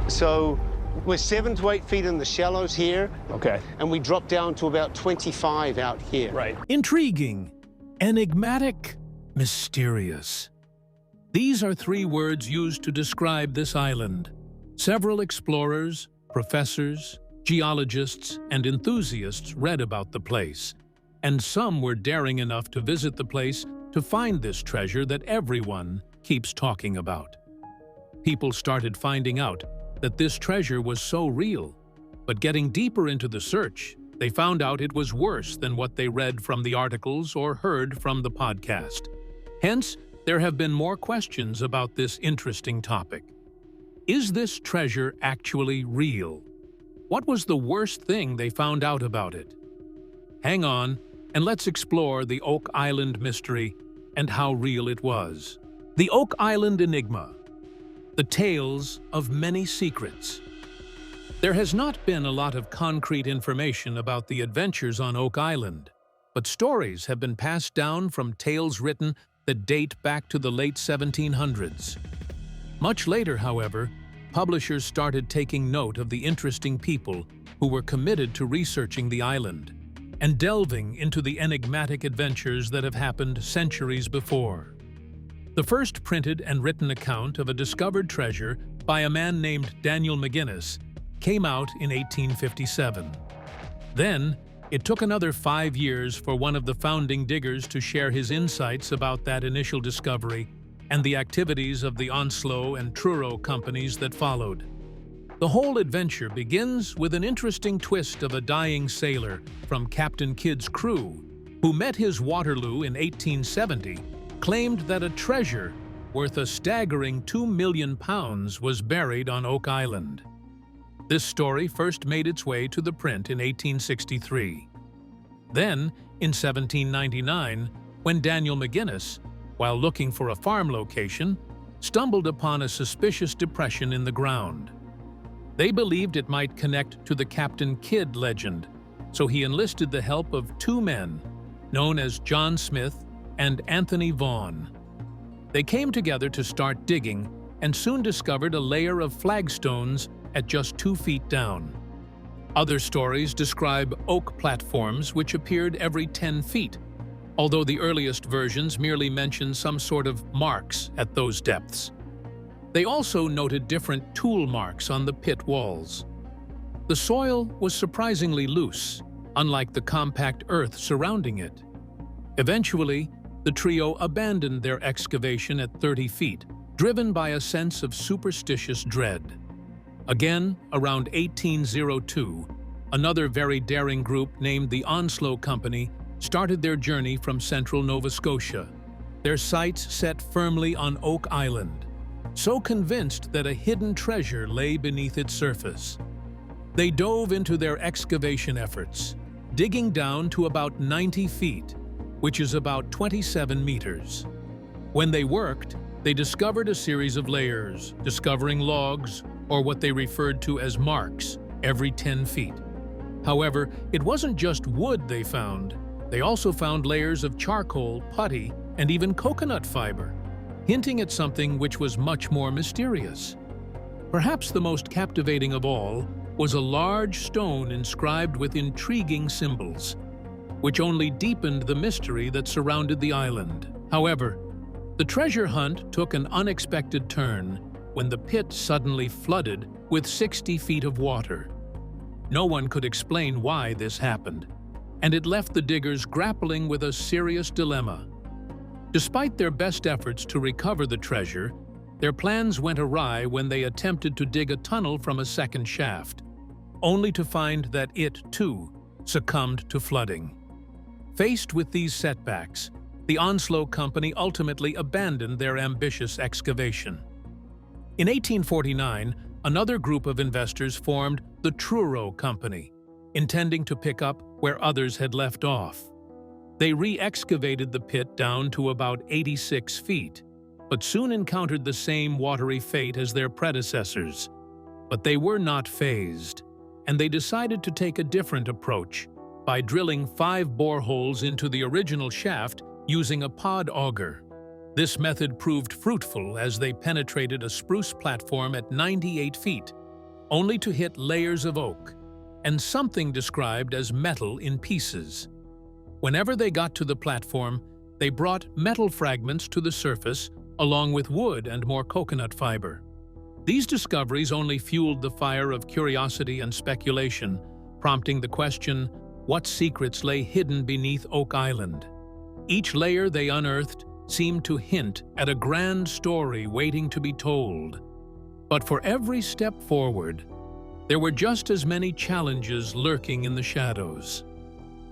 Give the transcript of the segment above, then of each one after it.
So we're 7 to 8 feet in the shallows here. Okay. And we drop down to about 25 out here. Right. Intriguing, enigmatic, mysterious. These are 3 words used to describe this island. Several explorers, professors, geologists, and enthusiasts read about the place, and some were daring enough to visit the place to find this treasure that everyone keeps talking about. People started finding out that this treasure was so real, but getting deeper into the search, they found out it was worse than what they read from the articles or heard from the podcast. Hence, there have been more questions about this interesting topic. Is this treasure actually real? What was the worst thing they found out about it? Hang on, and let's explore the Oak Island mystery and how real it was. The Oak Island Enigma. The tales of many secrets. There has not been a lot of concrete information about the adventures on Oak Island, but stories have been passed down from tales written that date back to the late 1700s. Much later, however, publishers started taking note of the interesting people who were committed to researching the island and delving into the enigmatic adventures that have happened centuries before. The first printed and written account of a discovered treasure by a man named Daniel McGinnis came out in 1857. Then, it took another 5 years for one of the founding diggers to share his insights about that initial discovery and the activities of the Onslow and Truro companies that followed. The whole adventure begins with an interesting twist of a dying sailor from Captain Kidd's crew, who met his Waterloo in 1870, claimed that a treasure worth a staggering £2 million was buried on Oak Island. This story first made its way to the print in 1863. Then, in 1799, when Daniel McGinnis, while looking for a farm location, stumbled upon a suspicious depression in the ground. They believed it might connect to the Captain Kidd legend, so he enlisted the help of 2 men, known as John Smith and Anthony Vaughan. They came together to start digging and soon discovered a layer of flagstones at just 2 feet down. Other stories describe oak platforms which appeared every 10 feet, although the earliest versions merely mention some sort of marks at those depths. They also noted different tool marks on the pit walls. The soil was surprisingly loose, unlike the compact earth surrounding it. Eventually, the trio abandoned their excavation at 30 feet, driven by a sense of superstitious dread. Again, around 1802, another very daring group named the Onslow Company started their journey from central Nova Scotia, their sights set firmly on Oak Island, so convinced that a hidden treasure lay beneath its surface. They dove into their excavation efforts, digging down to about 90 feet, which is about 27 meters. When they worked, they discovered a series of layers, discovering logs, or what they referred to as marks, every 10 feet. However, it wasn't just wood they found. They also found layers of charcoal, putty, and even coconut fiber, hinting at something which was much more mysterious. Perhaps the most captivating of all was a large stone inscribed with intriguing symbols, which only deepened the mystery that surrounded the island. However, the treasure hunt took an unexpected turn when the pit suddenly flooded with 60 feet of water. No one could explain why this happened, and it left the diggers grappling with a serious dilemma. Despite their best efforts to recover the treasure, their plans went awry when they attempted to dig a tunnel from a second shaft, only to find that it, too, succumbed to flooding. Faced with these setbacks, the Onslow Company ultimately abandoned their ambitious excavation. In 1849, another group of investors formed the Truro Company, intending to pick up where others had left off. They re-excavated the pit down to about 86 feet, but soon encountered the same watery fate as their predecessors. But they were not fazed, and they decided to take a different approach by drilling 5 boreholes into the original shaft using a pod auger. This method proved fruitful as they penetrated a spruce platform at 98 feet, only to hit layers of oak and something described as metal in pieces. Whenever they got to the platform, they brought metal fragments to the surface along with wood and more coconut fiber. These discoveries only fueled the fire of curiosity and speculation, prompting the question, what secrets lay hidden beneath Oak Island? Each layer they unearthed seemed to hint at a grand story waiting to be told. But for every step forward, there were just as many challenges lurking in the shadows.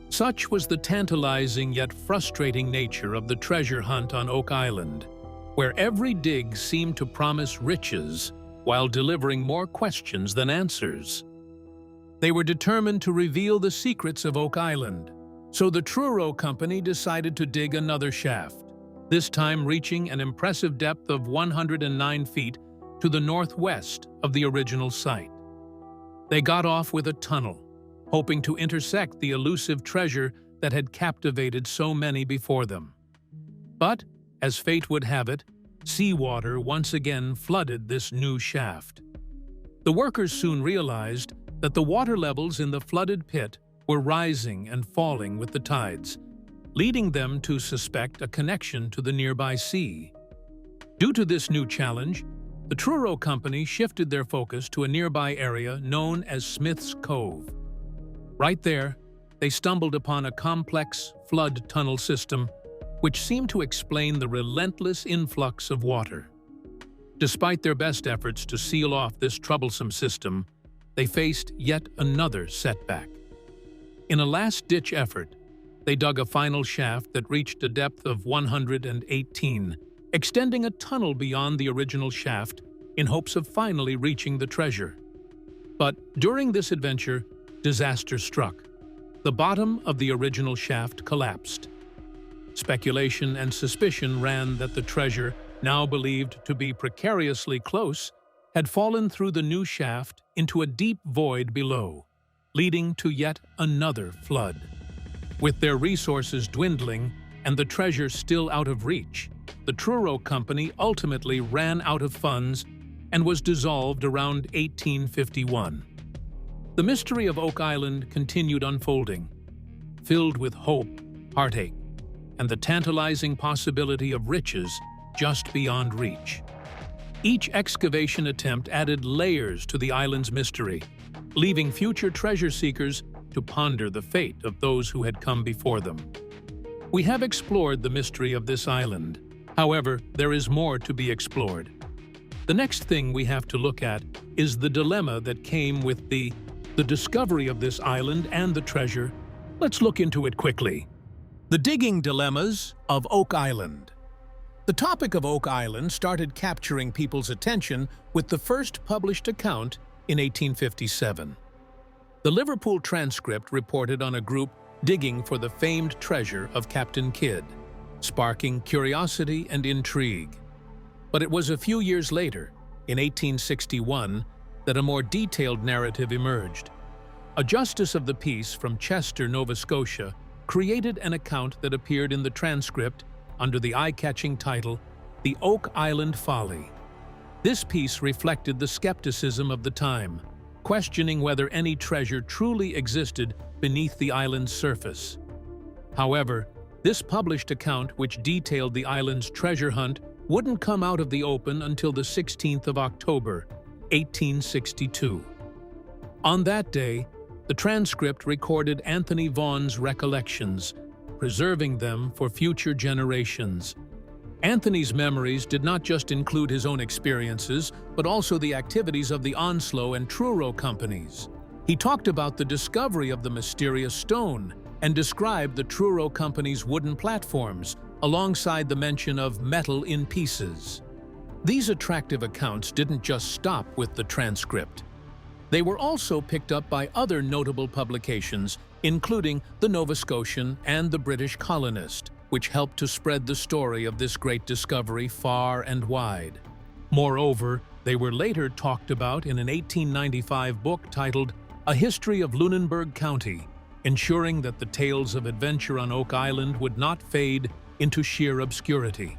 Such was the tantalizing yet frustrating nature of the treasure hunt on Oak Island, where every dig seemed to promise riches while delivering more questions than answers. They were determined to reveal the secrets of Oak Island, so the Truro Company decided to dig another shaft, this time reaching an impressive depth of 109 feet to the northwest of the original site. They got off with a tunnel, hoping to intersect the elusive treasure that had captivated so many before them. But, as fate would have it, seawater once again flooded this new shaft. The workers soon realized that the water levels in the flooded pit were rising and falling with the tides, leading them to suspect a connection to the nearby sea. Due to this new challenge, the Truro Company shifted their focus to a nearby area known as Smith's Cove. Right there, they stumbled upon a complex flood tunnel system which seemed to explain the relentless influx of water. Despite their best efforts to seal off this troublesome system, they faced yet another setback. In a last-ditch effort, they dug a final shaft that reached a depth of 118, extending a tunnel beyond the original shaft in hopes of finally reaching the treasure. But during this adventure, disaster struck. The bottom of the original shaft collapsed. Speculation and suspicion ran that the treasure, now believed to be precariously close, had fallen through the new shaft into a deep void below, leading to yet another flood. With their resources dwindling and the treasure still out of reach, the Truro Company ultimately ran out of funds and was dissolved around 1851. The mystery of Oak Island continued unfolding, filled with hope, heartache, and the tantalizing possibility of riches just beyond reach. Each excavation attempt added layers to the island's mystery, leaving future treasure seekers to ponder the fate of those who had come before them. We have explored the mystery of this island. However, there is more to be explored. The next thing we have to look at is the dilemma that came with the discovery of this island and the treasure. Let's look into it quickly. The digging dilemmas of Oak Island. The topic of Oak Island started capturing people's attention with the first published account in 1857. The Liverpool Transcript reported on a group digging for the famed treasure of Captain Kidd, sparking curiosity and intrigue. But it was a few years later, in 1861, that a more detailed narrative emerged. A justice of the peace from Chester, Nova Scotia, created an account that appeared in the transcript under the eye-catching title, The Oak Island Folly. This piece reflected the skepticism of the time, questioning whether any treasure truly existed beneath the island's surface. However, this published account, which detailed the island's treasure hunt, wouldn't come out of the open until the 16th of October, 1862. On that day, the transcript recorded Anthony Vaughan's recollections, preserving them for future generations. Anthony's memories did not just include his own experiences, but also the activities of the Onslow and Truro companies. He talked about the discovery of the mysterious stone and described the Truro company's wooden platforms, alongside the mention of metal in pieces. These attractive accounts didn't just stop with the transcript. They were also picked up by other notable publications, including the Nova Scotian and the British Colonist, which helped to spread the story of this great discovery far and wide. Moreover, they were later talked about in an 1895 book titled A History of Lunenburg County, ensuring that the tales of adventure on Oak Island would not fade into sheer obscurity.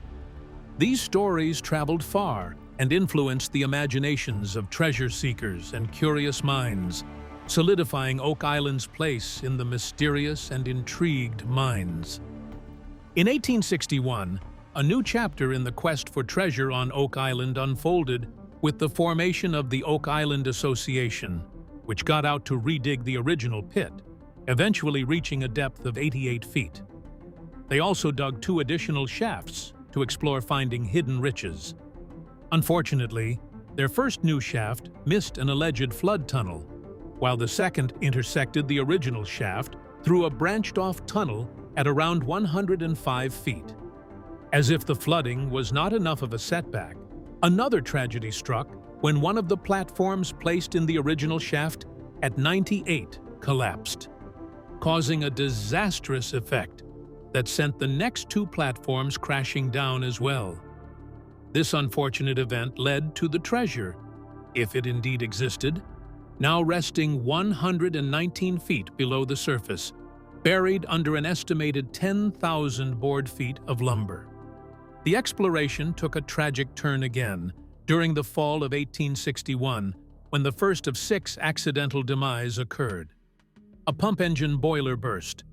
These stories traveled far, and influenced the imaginations of treasure seekers and curious minds, solidifying Oak Island's place in the mysterious and intrigued minds. In 1861, a new chapter in the quest for treasure on Oak Island unfolded with the formation of the Oak Island Association, which got out to redig the original pit, eventually reaching a depth of 88 feet. They also dug 2 additional shafts to explore finding hidden riches. Unfortunately, their first new shaft missed an alleged flood tunnel, while the second intersected the original shaft through a branched-off tunnel at around 105 feet. As if the flooding was not enough of a setback, another tragedy struck when one of the platforms placed in the original shaft at 98 collapsed, causing a disastrous effect that sent the next 2 platforms crashing down as well. This unfortunate event led to the treasure, if it indeed existed, now resting 119 feet below the surface, buried under an estimated 10,000 board feet of lumber. The exploration took a tragic turn again during the fall of 1861, when the first of 6 accidental demise occurred. A pump engine boiler burst,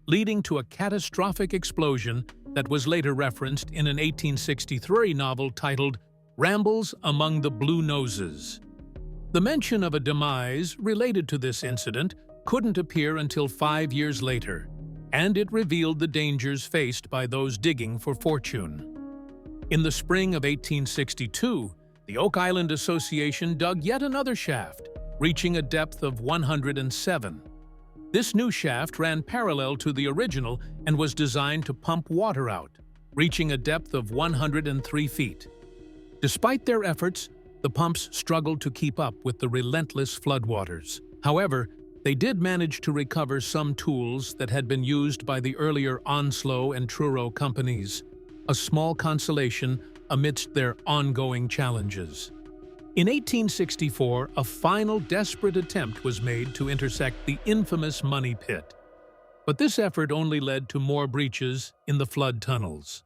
leading to a catastrophic explosion that was later referenced in an 1863 novel titled Rambles Among the Blue Noses. The mention of a demise related to this incident couldn't appear until 5 years later, and it revealed the dangers faced by those digging for fortune. In the spring of 1862, the Oak Island Association dug yet another shaft, reaching a depth of 107. This new shaft ran parallel to the original and was designed to pump water out, reaching a depth of 103 feet. Despite their efforts, the pumps struggled to keep up with the relentless floodwaters. However, they did manage to recover some tools that had been used by the earlier Onslow and Truro companies, a small consolation amidst their ongoing challenges. In 1864, a final desperate attempt was made to intersect the infamous Money Pit, but this effort only led to more breaches in the flood tunnels.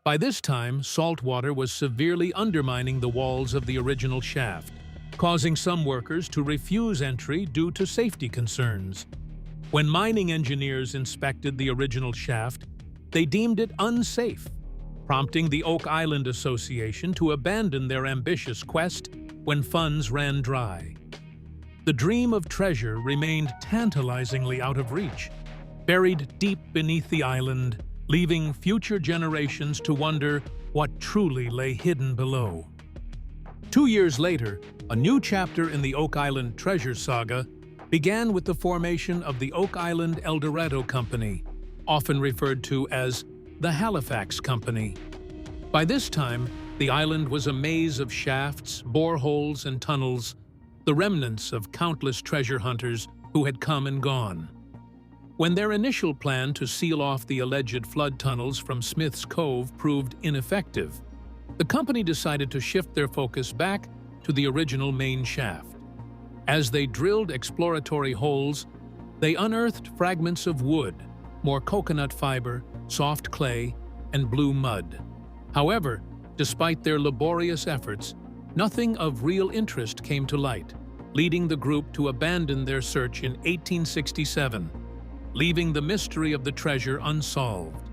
By this time, salt water was severely undermining the walls of the original shaft, causing some workers to refuse entry due to safety concerns. When mining engineers inspected the original shaft, they deemed it unsafe, prompting the Oak Island Association to abandon their ambitious quest when funds ran dry. The dream of treasure remained tantalizingly out of reach, buried deep beneath the island, leaving future generations to wonder what truly lay hidden below. 2 years later, a new chapter in the Oak Island treasure saga began with the formation of the Oak Island Eldorado Company, often referred to as the Halifax Company. By this time, the island was a maze of shafts, boreholes, and tunnels, the remnants of countless treasure hunters who had come and gone. When their initial plan to seal off the alleged flood tunnels from Smith's Cove proved ineffective, the company decided to shift their focus back to the original main shaft. As they drilled exploratory holes, they unearthed fragments of wood, more coconut fiber, soft clay, and blue mud. However, despite their laborious efforts, nothing of real interest came to light, leading the group to abandon their search in 1867, leaving the mystery of the treasure unsolved.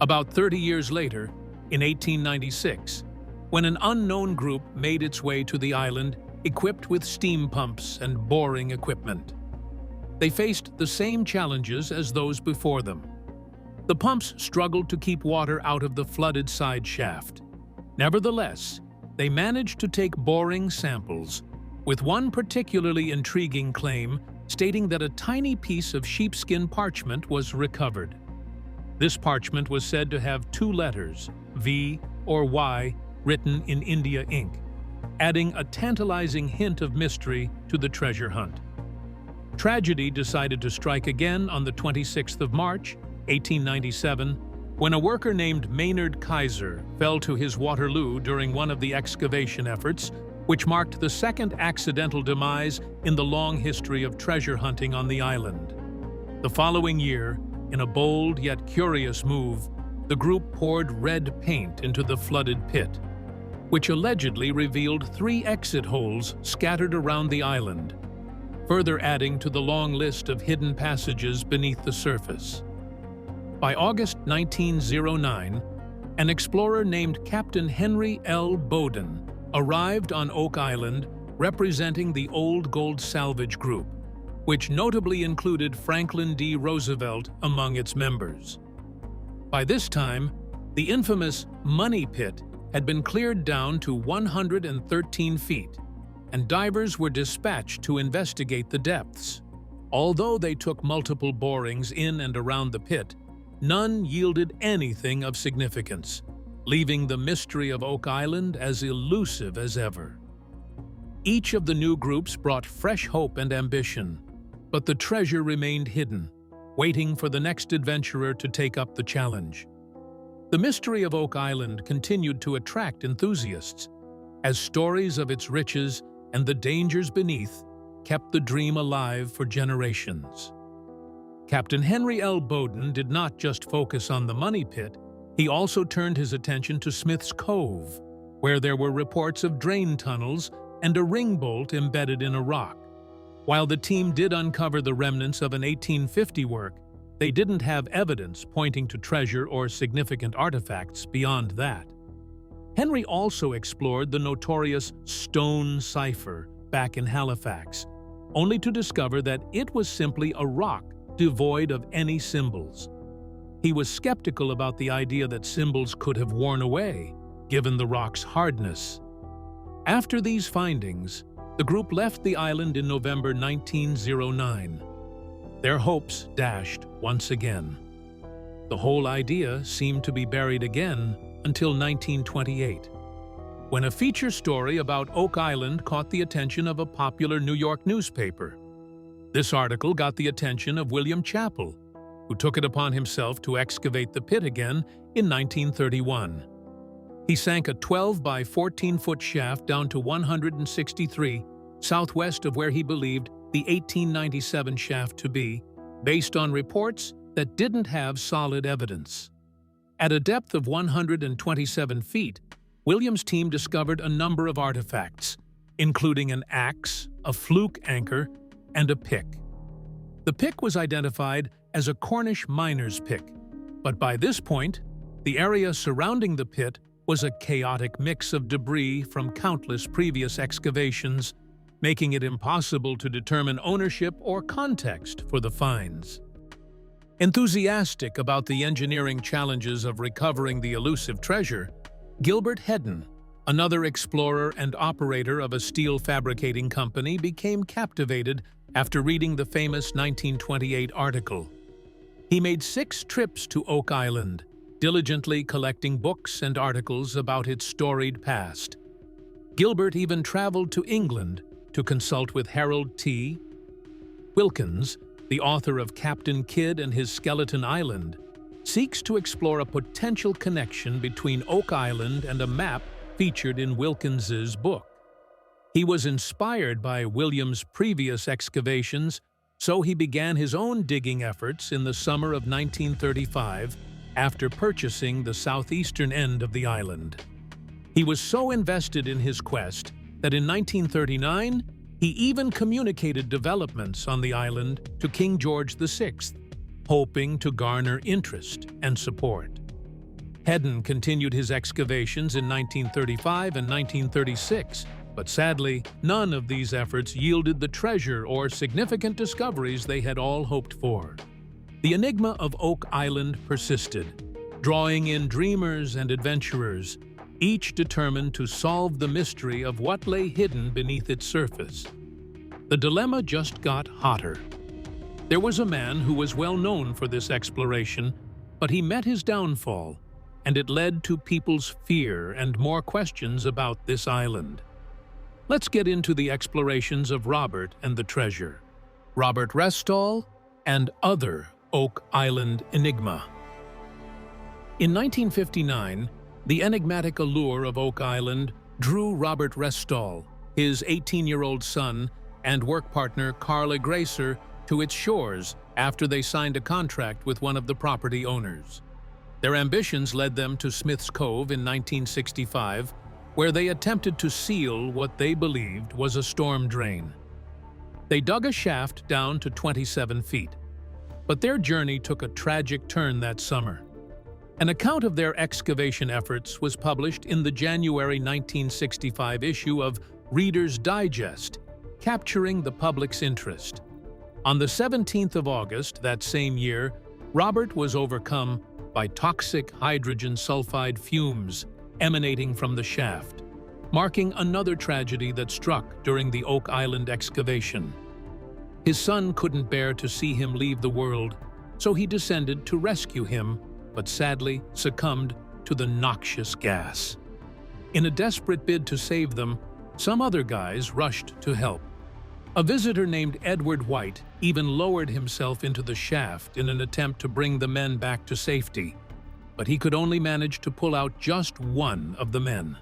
About 30 years later, in 1896, when an unknown group made its way to the island equipped with steam pumps and boring equipment, they faced the same challenges as those before them. The pumps struggled to keep water out of the flooded side shaft. Nevertheless, they managed to take boring samples, with one particularly intriguing claim stating that a tiny piece of sheepskin parchment was recovered. This parchment was said to have 2 letters, V or Y, written in India ink, adding a tantalizing hint of mystery to the treasure hunt. Tragedy decided to strike again on the 26th of March, 1897, when a worker named Maynard Kaiser fell to his Waterloo during one of the excavation efforts, which marked the second accidental demise in the long history of treasure hunting on the island. The following year, in a bold yet curious move, the group poured red paint into the flooded pit. which allegedly revealed 3 exit holes scattered around the island, further adding to the long list of hidden passages beneath the surface. By August 1909, an explorer named Captain Henry L. Bowden arrived on Oak Island representing the Old Gold Salvage Group, which notably included Franklin D. Roosevelt among its members. By this time, the infamous Money Pit had been cleared down to 113 feet, and divers were dispatched to investigate the depths. Although they took multiple borings in and around the pit, none yielded anything of significance, leaving the mystery of Oak Island as elusive as ever. Each of the new groups brought fresh hope and ambition, but the treasure remained hidden, waiting for the next adventurer to take up the challenge. The mystery of Oak Island continued to attract enthusiasts, as stories of its riches and the dangers beneath kept the dream alive for generations. Captain Henry L. Bowden did not just focus on the Money Pit, he also turned his attention to Smith's Cove, where there were reports of drain tunnels and a ring bolt embedded in a rock. While the team did uncover the remnants of an 1850 work, they didn't have evidence pointing to treasure or significant artifacts beyond that. Henry also explored the notorious Stone Cipher back in Halifax, only to discover that it was simply a rock devoid of any symbols. He was skeptical about the idea that symbols could have worn away, given the rock's hardness. After these findings, the group left the island in November 1909. Their hopes dashed once again. The whole idea seemed to be buried again until 1928, when a feature story about Oak Island caught the attention of a popular New York newspaper. This article got the attention of William Chappell, who took it upon himself to excavate the pit again in 1931. He sank a 12 by 14-foot shaft down to 163 southwest of where he believed the 1897 shaft to be, based on reports that didn't have solid evidence. At a depth of 127 feet, Williams' team discovered a number of artifacts, including an axe, a fluke anchor, and a pick. The pick was identified as a Cornish miner's pick, but by this point, the area surrounding the pit was a chaotic mix of debris from countless previous excavations, making it impossible to determine ownership or context for the finds. Enthusiastic about the engineering challenges of recovering the elusive treasure, Gilbert Hedden, another explorer and operator of a steel fabricating company, became captivated after reading the famous 1928 article. He made 6 trips to Oak Island, diligently collecting books and articles about its storied past. Gilbert even traveled to England to consult with Harold T. Wilkins, the author of Captain Kidd and His Skeleton Island, seeks to explore a potential connection between Oak Island and a map featured in Wilkins's book. He was inspired by Williams' previous excavations, so he began his own digging efforts in the summer of 1935 after purchasing the southeastern end of the island. He was so invested in his quest that in 1939, he even communicated developments on the island to King George VI, hoping to garner interest and support. Hedden continued his excavations in 1935 and 1936, but sadly, none of these efforts yielded the treasure or significant discoveries they had all hoped for. The enigma of Oak Island persisted, drawing in dreamers and adventurers, each determined to solve the mystery of what lay hidden beneath its surface. The dilemma just got hotter. There was a man who was well known for this exploration, but he met his downfall, and it led to people's fear and more questions about this island. Let's get into the explorations of Robert and the treasure. Robert Restall and Other Oak Island Enigma. In 1959, the enigmatic allure of Oak Island drew Robert Restall, his 18-year-old son, and work partner Carla Gracer to its shores after they signed a contract with one of the property owners. Their ambitions led them to Smith's Cove in 1965, where they attempted to seal what they believed was a storm drain. They dug a shaft down to 27 feet, but their journey took a tragic turn that summer. An account of their excavation efforts was published in the January 1965 issue of Reader's Digest, capturing the public's interest. On the 17th of August that same year, Robert was overcome by toxic hydrogen sulfide fumes emanating from the shaft, marking another tragedy that struck during the Oak Island excavation. His son couldn't bear to see him leave the world, so he descended to rescue him, but sadly succumbed to the noxious gas. In a desperate bid to save them, some other guys rushed to help. A visitor named Edward White even lowered himself into the shaft in an attempt to bring the men back to safety, but he could only manage to pull out just one of the men.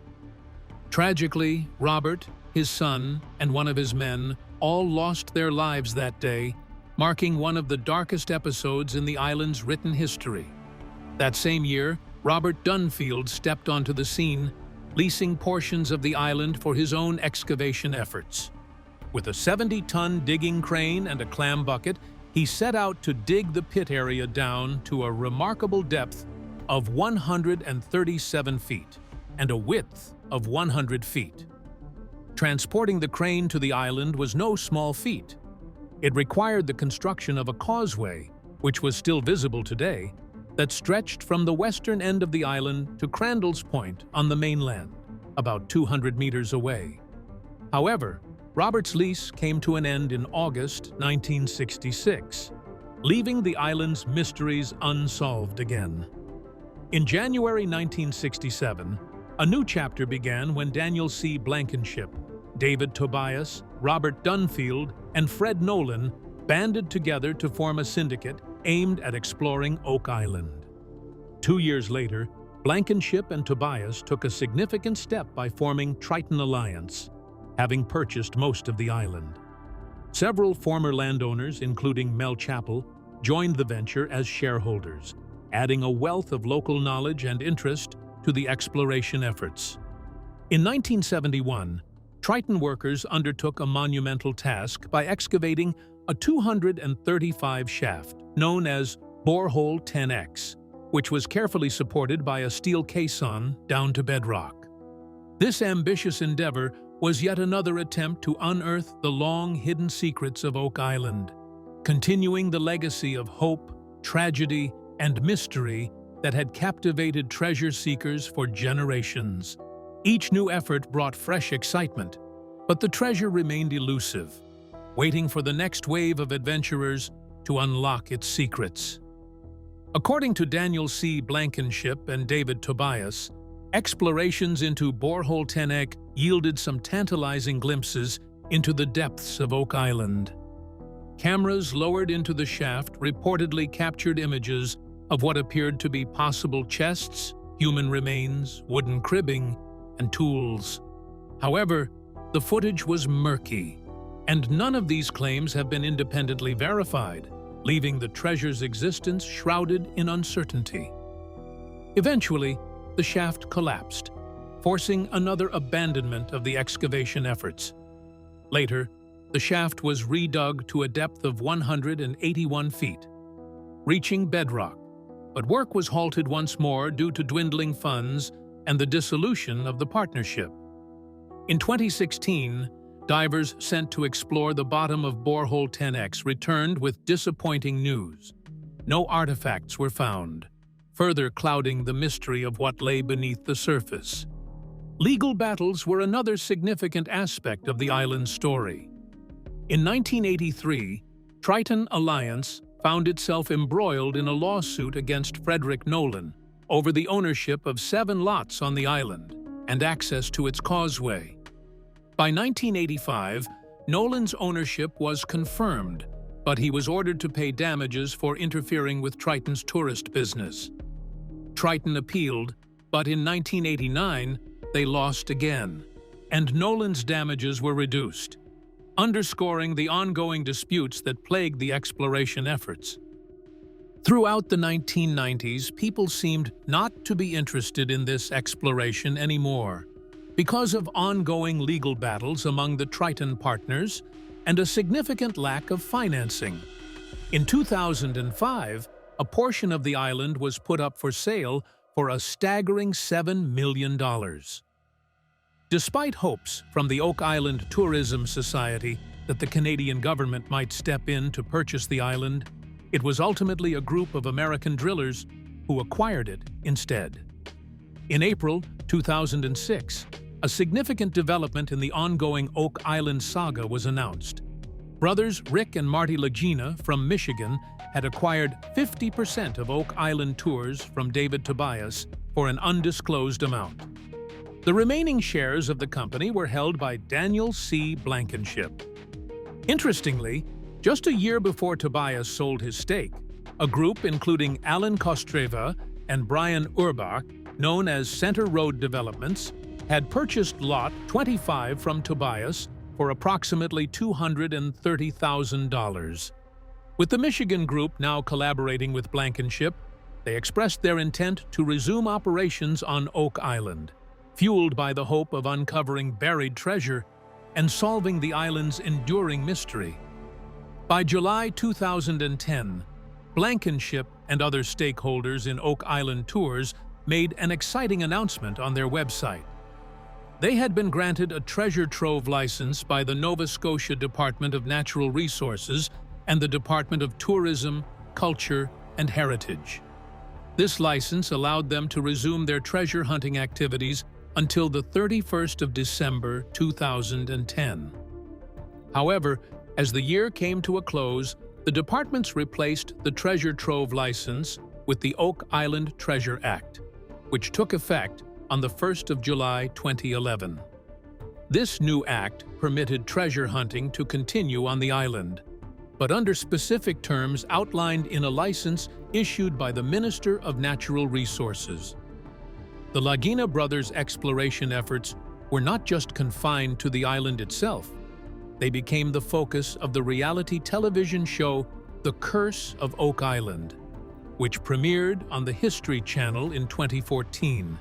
Tragically, Robert, his son, and one of his men all lost their lives that day, marking one of the darkest episodes in the island's written history. That same year, Robert Dunfield stepped onto the scene, leasing portions of the island for his own excavation efforts. With a 70-ton digging crane and a clam bucket, he set out to dig the pit area down to a remarkable depth of 137 feet and a width of 100 feet. Transporting the crane to the island was no small feat. It required the construction of a causeway, which was still visible today, that stretched from the western end of the island to Crandall's Point on the mainland, about 200 meters away. However, Robert's lease came to an end in August 1966, leaving the island's mysteries unsolved again. In January 1967, a new chapter began when Daniel C. Blankenship, David Tobias, Robert Dunfield, and Fred Nolan banded together to form a syndicate aimed at exploring Oak Island. 2 years later, Blankenship and Tobias took a significant step by forming Triton Alliance, having purchased most of the island. Several former landowners, including Mel Chappell, joined the venture as shareholders, adding a wealth of local knowledge and interest to the exploration efforts. In 1971, Triton workers undertook a monumental task by excavating a 235 shaft known as Borehole 10X, which was carefully supported by a steel caisson down to bedrock. This ambitious endeavor was yet another attempt to unearth the long-hidden secrets of Oak Island, continuing the legacy of hope, tragedy, and mystery that had captivated treasure seekers for generations. Each new effort brought fresh excitement, but the treasure remained elusive, waiting for the next wave of adventurers to unlock its secrets. According to Daniel C. Blankenship and David Tobias, explorations into Borehole 10X yielded some tantalizing glimpses into the depths of Oak Island. Cameras lowered into the shaft reportedly captured images of what appeared to be possible chests, human remains, wooden cribbing, and tools. However, the footage was murky, and none of these claims have been independently verified, leaving the treasure's existence shrouded in uncertainty. Eventually, the shaft collapsed, forcing another abandonment of the excavation efforts. Later, the shaft was redug to a depth of 181 feet, reaching bedrock, but work was halted once more due to dwindling funds and the dissolution of the partnership. In 2016, divers sent to explore the bottom of Borehole 10X returned with disappointing news. No artifacts were found, further clouding the mystery of what lay beneath the surface. Legal battles were another significant aspect of the island's story. In 1983, Triton Alliance found itself embroiled in a lawsuit against Frederick Nolan over the ownership of 7 lots on the island and access to its causeway. By 1985, Nolan's ownership was confirmed, but he was ordered to pay damages for interfering with Triton's tourist business. Triton appealed, but in 1989, they lost again, and Nolan's damages were reduced, underscoring the ongoing disputes that plagued the exploration efforts. Throughout the 1990s, people seemed not to be interested in this exploration anymore, because of ongoing legal battles among the Triton partners and a significant lack of financing. In 2005, a portion of the island was put up for sale for a staggering $7 million. Despite hopes from the Oak Island Tourism Society that the Canadian government might step in to purchase the island, it was ultimately a group of American drillers who acquired it instead. In April 2006, a significant development in the ongoing Oak Island saga was announced. Brothers Rick and Marty Lagina from Michigan had acquired 50% of Oak Island Tours from David Tobias for an undisclosed amount. The remaining shares of the company were held by Daniel C. Blankenship. Interestingly, just a year before Tobias sold his stake, a group including Alan Kostreva and Brian Urbach, known as Center Road Developments, had purchased Lot 25 from Tobias for approximately $230,000. With the Michigan group now collaborating with Blankenship, they expressed their intent to resume operations on Oak Island, fueled by the hope of uncovering buried treasure and solving the island's enduring mystery. By July 2010, Blankenship and other stakeholders in Oak Island Tours made an exciting announcement on their website. They had been granted a treasure trove license by the Nova Scotia Department of Natural Resources and the Department of Tourism, Culture, and Heritage. This license allowed them to resume their treasure hunting activities until the 31st of December 2010. However, as the year came to a close, the departments replaced the treasure trove license with the Oak Island Treasure Act, which took effect on the 1st of July 2011. This new act permitted treasure hunting to continue on the island, but under specific terms outlined in a license issued by the Minister of Natural Resources. The Lagina brothers' exploration efforts were not just confined to the island itself. They became the focus of the reality television show The Curse of Oak Island, which premiered on the History Channel in 2014.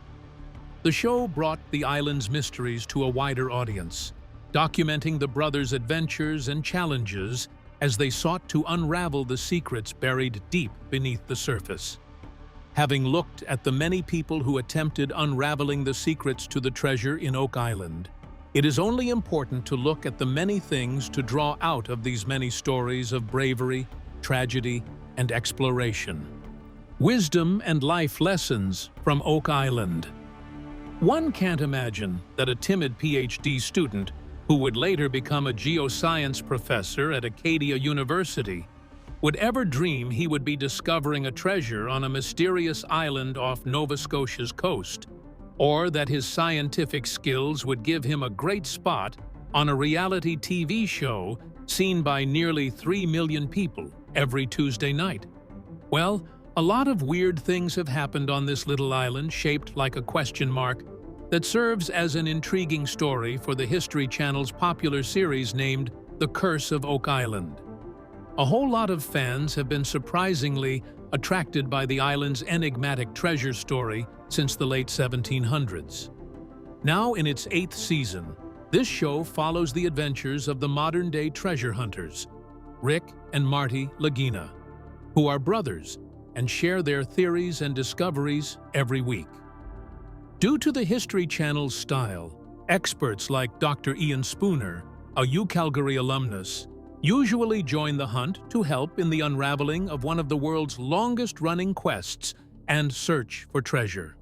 The show brought the island's mysteries to a wider audience, documenting the brothers' adventures and challenges as they sought to unravel the secrets buried deep beneath the surface. Having looked at the many people who attempted unraveling the secrets to the treasure in Oak Island, it is only important to look at the many things to draw out of these many stories of bravery, tragedy, and exploration. Wisdom and life lessons from Oak Island. One can't imagine that a timid PhD student who would later become a geoscience professor at Acadia University would ever dream he would be discovering a treasure on a mysterious island off Nova Scotia's coast, or that his scientific skills would give him a great spot on a reality TV show seen by nearly 3 million people every Tuesday night. Well, a lot of weird things have happened on this little island shaped like a question mark that serves as an intriguing story for the History Channel's popular series named The Curse of Oak Island. A whole lot of fans have been surprisingly attracted by the island's enigmatic treasure story since the late 1700s. Now in its 8th season, this show follows the adventures of the modern-day treasure hunters, Rick and Marty Lagina, who are brothers and share their theories and discoveries every week. Due to the History Channel's style, experts like Dr. Ian Spooner, a UCalgary alumnus, usually join the hunt to help in the unraveling of one of the world's longest-running quests and search for treasure.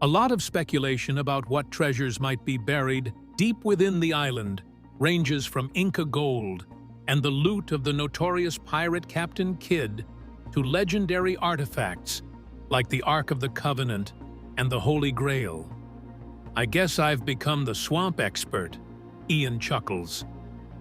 A lot of speculation about what treasures might be buried deep within the island ranges from Inca gold and the loot of the notorious pirate Captain Kidd to legendary artifacts like the Ark of the Covenant and the Holy Grail. "I guess I've become the swamp expert," Ian chuckles.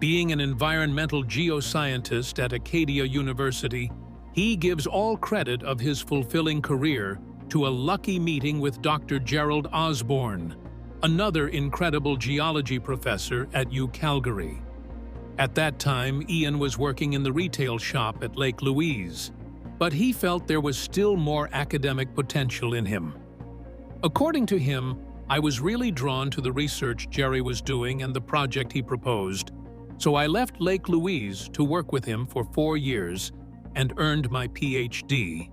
Being an environmental geoscientist at Acadia University, he gives all credit of his fulfilling career to a lucky meeting with Dr. Gerald Osborne, another incredible geology professor at UCalgary. At that time, Ian was working in the retail shop at Lake Louise, but he felt there was still more academic potential in him. According to him, I was really drawn to the research Jerry was doing and the project he proposed, so I left Lake Louise to work with him for 4 years and earned my PhD.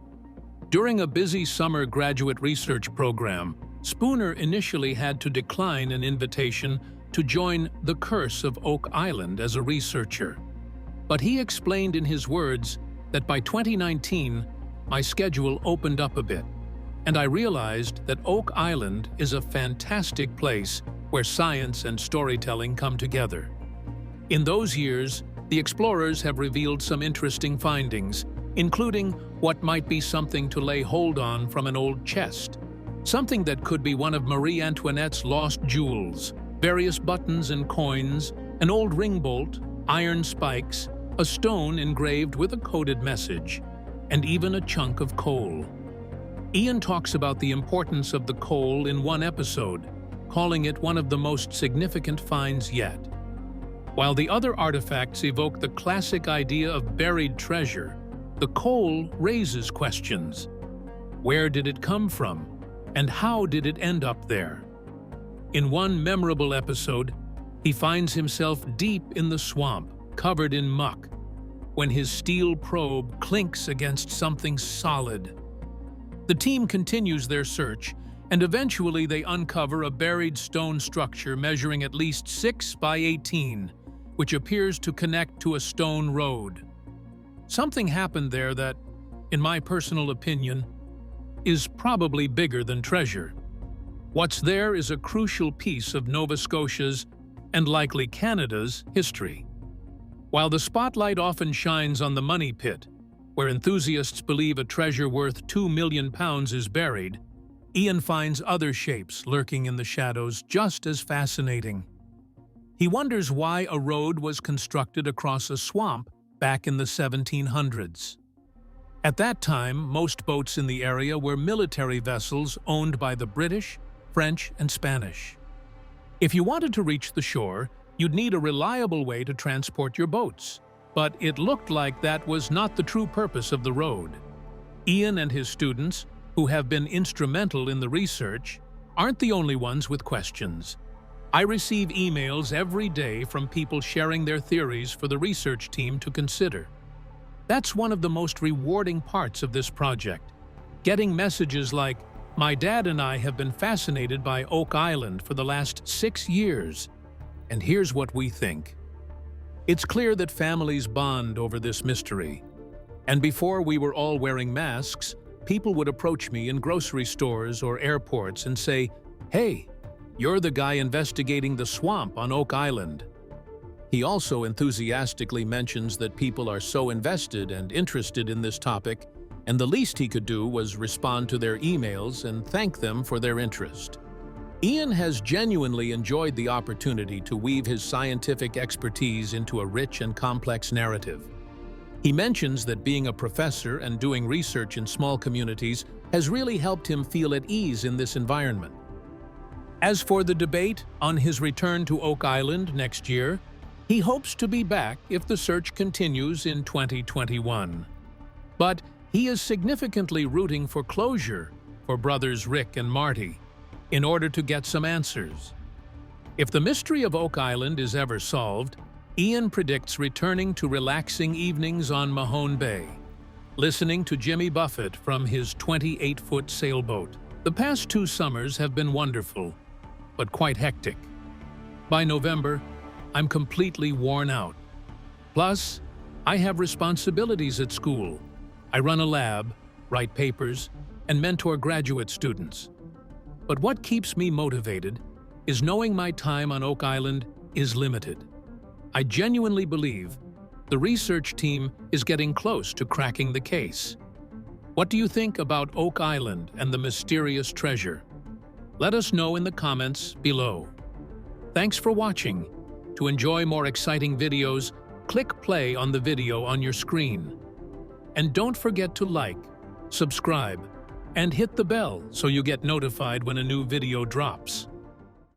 During a busy summer graduate research program, Spooner initially had to decline an invitation to join the Curse of Oak Island as a researcher. But he explained in his words that by 2019, my schedule opened up a bit, and I realized that Oak Island is a fantastic place where science and storytelling come together. In those years, the explorers have revealed some interesting findings, including what might be something to lay hold on from an old chest, something that could be one of Marie Antoinette's lost jewels, various buttons and coins, an old ring bolt, iron spikes, a stone engraved with a coded message, and even a chunk of coal. Ian talks about the importance of the coal in one episode, calling it one of the most significant finds yet. While the other artifacts evoke the classic idea of buried treasure, the coal raises questions. Where did it come from, and how did it end up there? In one memorable episode, he finds himself deep in the swamp, covered in muck, when his steel probe clinks against something solid. The team continues their search, and eventually they uncover a buried stone structure measuring at least 6 by 18, which appears to connect to a stone road. Something happened there that, in my personal opinion, is probably bigger than treasure. What's there is a crucial piece of Nova Scotia's, and likely Canada's, history. While the spotlight often shines on the money pit, where enthusiasts believe a treasure worth £2 million is buried, Ian finds other shapes lurking in the shadows just as fascinating. He wonders why a road was constructed across a swamp back in the 1700s. At that time, most boats in the area were military vessels owned by the British, French, and Spanish. If you wanted to reach the shore, you'd need a reliable way to transport your boats, but it looked like that was not the true purpose of the road. Ian and his students, who have been instrumental in the research, aren't the only ones with questions. I receive emails every day from people sharing their theories for the research team to consider. That's one of the most rewarding parts of this project, getting messages like, "My dad and I have been fascinated by Oak Island for the last 6 years, and here's what we think." It's clear that families bond over this mystery. And before we were all wearing masks, people would approach me in grocery stores or airports and say, "Hey, you're the guy investigating the swamp on Oak Island." He also enthusiastically mentions that people are so invested and interested in this topic, and the least he could do was respond to their emails and thank them for their interest. Ian has genuinely enjoyed the opportunity to weave his scientific expertise into a rich and complex narrative. He mentions that being a professor and doing research in small communities has really helped him feel at ease in this environment. As for the debate on his return to Oak Island next year, he hopes to be back if the search continues in 2021. But he is significantly rooting for closure for brothers Rick and Marty in order to get some answers. If the mystery of Oak Island is ever solved, Ian predicts returning to relaxing evenings on Mahone Bay, listening to Jimmy Buffett from his 28-foot sailboat. The past 2 summers have been wonderful, but quite hectic. By November, I'm completely worn out. Plus, I have responsibilities at school. I run a lab, write papers, and mentor graduate students. But what keeps me motivated is knowing my time on Oak Island is limited. I genuinely believe the research team is getting close to cracking the case. What do you think about Oak Island and the mysterious treasure? Let us know in the comments below. Thanks for watching. To enjoy more exciting videos, click play on the video on your screen. And don't forget to like, subscribe, and hit the bell so you get notified when a new video drops.